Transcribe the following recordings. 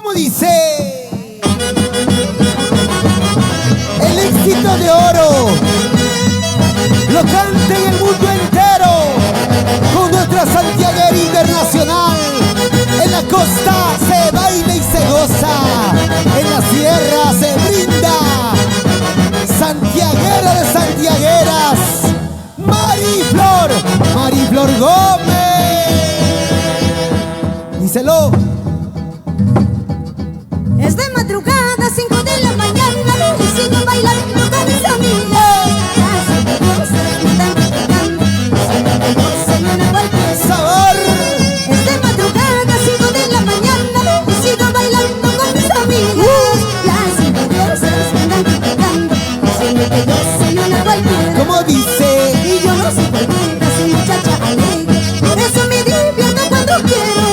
Como dice el éxito de oro, lo canta en el mundo entero con nuestra santiaguera internacional. En la costa se baila y se goza, en la sierra se brinda. Santiaguera de santiagueras, Mariflor Gómez. Díselo. Es de madrugada, 5 de la mañana, y sigo bailando con mis amigas. Gracias a Dios, me están criticando, siempre que yo soy una cualquiera. Sabor. Es de madrugada, 5 de la mañana, y sigo bailando con mis amigas. Gracias a Dios, me están criticando, siempre que yo soy una cualquiera. Como dice, Y yo no soy cualquiera, soy muchacha alegre, por eso me divierto cuando quiero.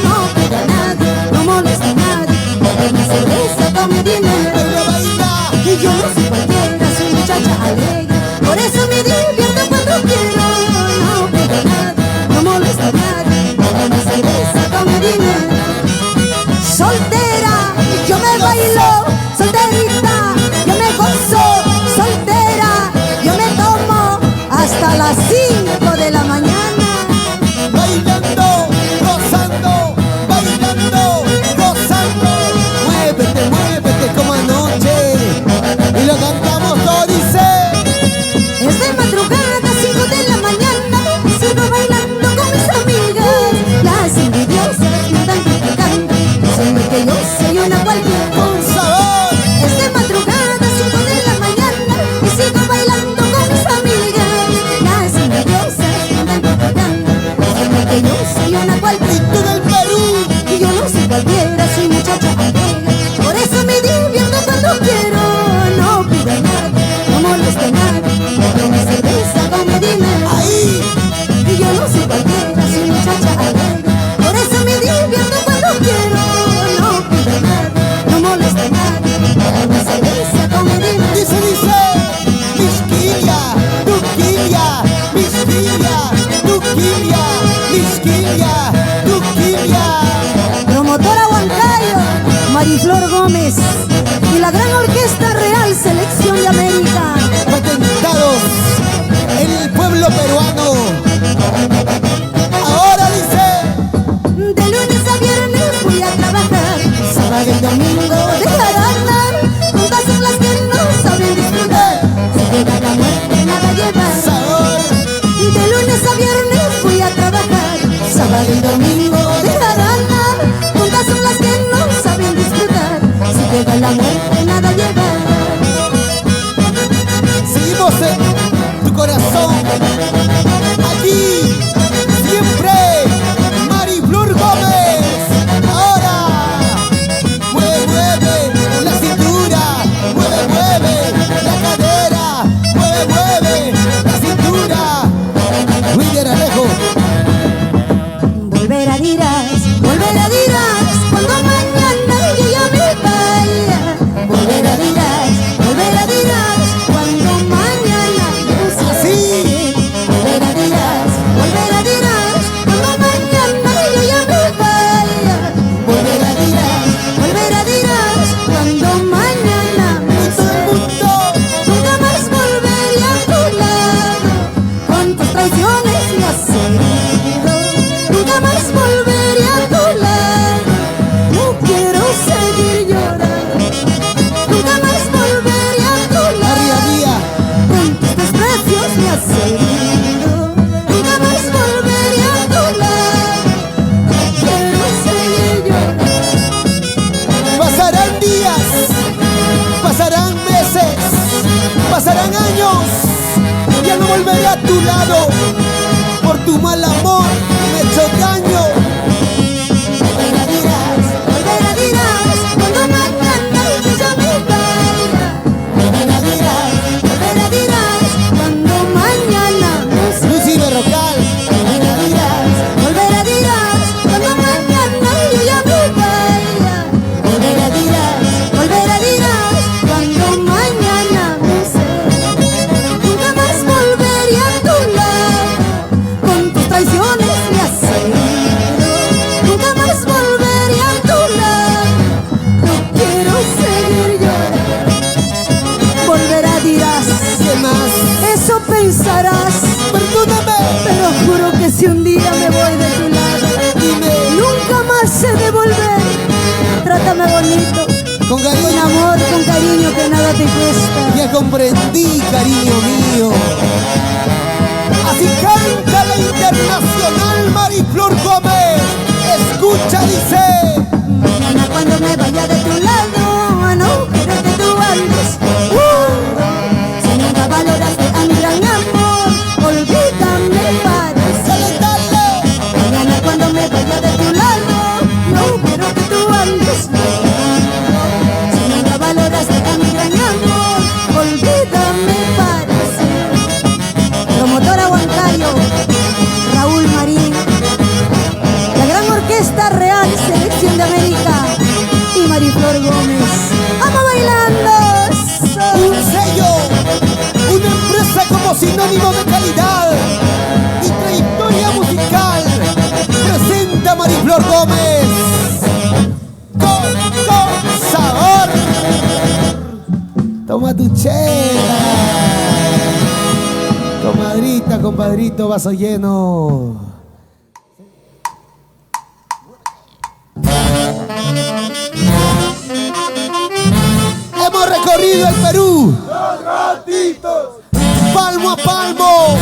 No pido a nadie, no molesto a nadie, porque mi cerveza con mi dinero. baila, baila. Y yo no soy cualquiera, soy muchacha alegre, por eso me divierto cuando quiero. No pido a nadie, no molesto a nadie, porque mi cerveza con mi dinero. Soltera, yo me bailo, solterita, yo me gozo, soltera, yo me tomo hasta las 5 de la mañana. Bailando, gozando, bailando, gozando. Muévete, muévete como anoche. Y lo cantamos todo, dice. Es de madrugada, 5 de la mañana, y sigo bailando con mis amigas. Las envidiosas me están criticando, diciendo que yo soy una cualquiera. Con sabor. Es de madrugada, 5 de la mañana, y sigo bailando con mis amigas. Las envidiosas me están criticando, diciendo que yo soy una Y cualquiera. tú del Perú. Y yo no soy cualquiera, soy muchacha alegre, por eso me divierto cuando quiero. No pido a nadie, no molesto a nadie, porque mi cerveza con mi dinero. Ahí. Y yo no soy cualquiera, soy muchacha alegre, por eso me divierto cuando quiero. No pido a nadie, no molesto a nadie, porque mi cerveza con mi dinero. Dice, dice. Misquilla, Tuquilla, Misquilla, Tuquilla, Misquilla, Tuquilla. Promotora Huancayo, Mariflor Gómez y la gran orquesta Real Selección de América. Patentados en el pueblo peruano. Ahora dice. De lunes a viernes voy a trabajar, sábado y domingo dejar andar. Juntas son las que no saben disfrutar, se llega la muerte nada llevar. Sabor. De lunes a viernes voy a trabajar, sábado y domingo dejar andar. Juntas son las que no saben disfrutar, se llega la muerte nada llevar. Seguimos en tu corazón. Aquí, siempre, Mariflor Gómez. Ahora, mueve, mueve la cintura, mueve, mueve la cadera, mueve, mueve la cintura. William Alejo. Volverá dirás, cuando mañana yo ya me vaya. Volverá dirás, cuando mañana yo se Así. Volverá dirás, cuando mañana yo ya me vaya. Volverá dirás, cuando mañana me Todo el mundo. nunca más volveré a tu lado, con tus traiciones me has herido. Nunca más volveré a tu lado, no quiero seguir llorando. Nunca más volveré a tu Arriba lado, mía. con tus desprecios me has herido. Nunca más volveré a tu lado, no quiero seguir llorando. Pasarán días, pasarán meses, pasarán años. Ya no volveré a tu lado. Por tu mal amor me he hecho daño. Volverá dirás, cuando mañana yo ya me vaya. Volverá dirás, cuando mañana me se Lucy Berrocal. Volverá dirás, cuando mañana yo ya me vaya. Volverá dirás, cuando mañana me se nunca más volveré a tu lado, con tus traiciones me has herido. trátame bonito. Con cariño. Con amor, con cariño, que nada te cuesta. Ya comprendí, cariño mío. Así canta la internacional Mariflor Gómez. Escucha, dice. Mañana cuando me vaya de tu lado, no quiero que tú andes. Si nunca valoraste a mi gran amor, olvídame para siempre. Mañana cuando me vaya de tu lado, no quiero que tú andes. Si nunca valoraste a mi gran amor, olvídame para siempre. Promotora Huancayo, Raúl Marín, la gran orquesta Real Selección de América y Mariflor Gómez. ¡Vamos bailando! Un sello, una empresa como sinónimo de calidad y trayectoria musical. Presenta Mariflor Gómez. Con sabor. Toma tu chela. Comadrita, compadrito, vaso lleno. Hemos recorrido el Perú, palmo a palmo,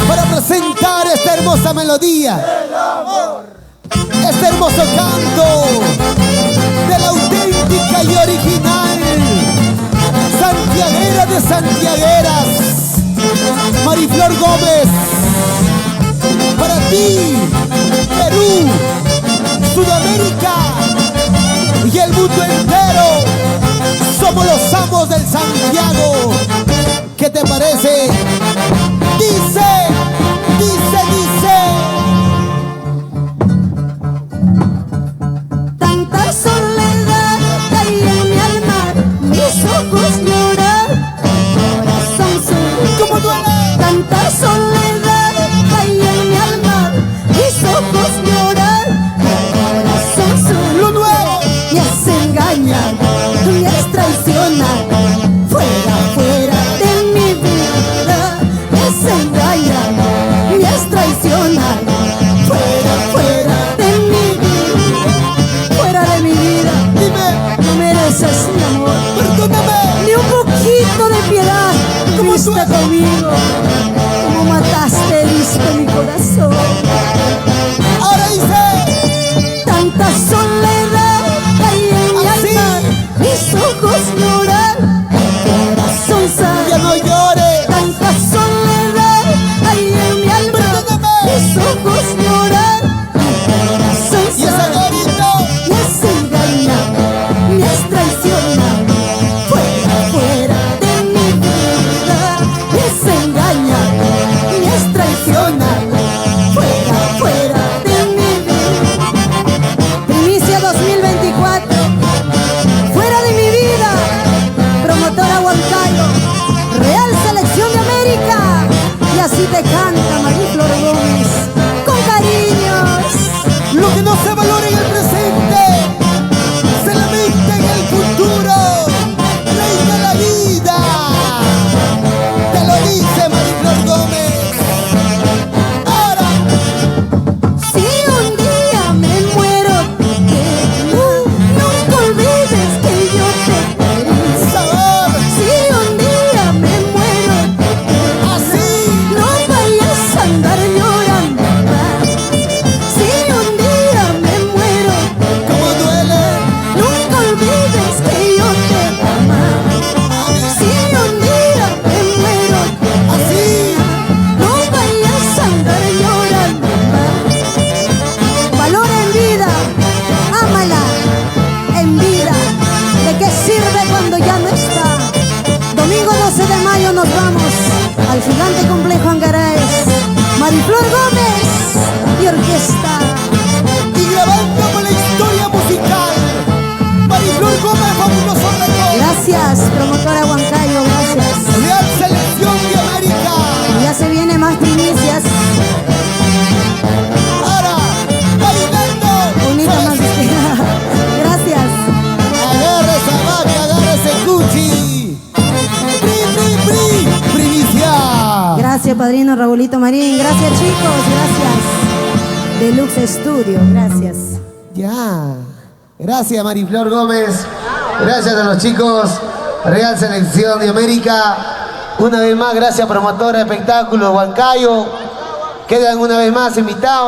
para presentar esta hermosa melodía, este hermoso canto de la auténtica y original santiaguera de santiagueras, Mariflor Gómez. Para ti, Perú, Sudamérica y el mundo entero, somos los amos del Santiago. ¿Qué te parece? Dice, dice, dice. Tanta soledad hay en mi alma, mis ojos lloran, corazón solo. ¿Cómo duele? Tanta soledad hay en mi alma, mis ojos lloran, corazón solo. Lo nuevo. Me has engañado, me has traicionado, fuera, fuera de mi vida. Me has engañado, me has traicionado, fuera, fuera de mi vida. Fuera de mi vida, Dime, no mereces mi amor, perdóname. ni un poquito de piedad. ¿Cómo Fuiste duele? conmigo, como mataste, heriste mi corazón. Ahora dice. Tanta soledad hay en mi Así. alma, mis ojos lloran, corazón Ya sano. no llores. Tanta soledad hay en mi alma, Perdóname. mis ojos lloran, corazón Y ese sano. gorito. Me has engañado, me has traicionado, fuera, fuera de mi vida. Me has engañado, me has traicionado, fuera, fuera de mi vida. Primicia 2024, fuera de mi vida. Promotora Huancayo, Real Selección de América. Y así te canta Mariflor Gómez, con cariños. Lo que no se valora en el presente se lamenta en el futuro. Reina la vida. Te lo dice Mariflor Gómez. Ahora. Si un día me muero, nunca olvides que yo te querí. Sabor. Si un día me muero, Así. no vayas a andar llorando más. Si un día me muero, ¿Cómo duele? nunca olvides que yo te amaba. Si un día me muero, Así. no vayas a andar llorando más. Valora en vida, ámala en vida. ¿De qué sirve cuando ya no está? Domingo 12 de mayo nos vamos al gigante complejo Angaraes. Mariflor Gómez y orquesta. Y grabando con la historia musical, Mariflor Gómez, fabuloso récord. Gracias, promotora Huancayo, gracias. Real Selección de América. Ya se vienen más primicias. Ahora, bailando. Bonita más. Gracias. Agarra esa vaca, agarra ese cuchi. Pri, pri, pri. Primicia. Gracias, padrino Raulito Marín. Gracias, chicos. Gracias. Deluxe Studio. Gracias. Ya. Gracias Mariflor Gómez, gracias a los chicos Real Selección de América. Una vez más, gracias promotora de espectáculos Huancayo. Quedan una vez más invitados.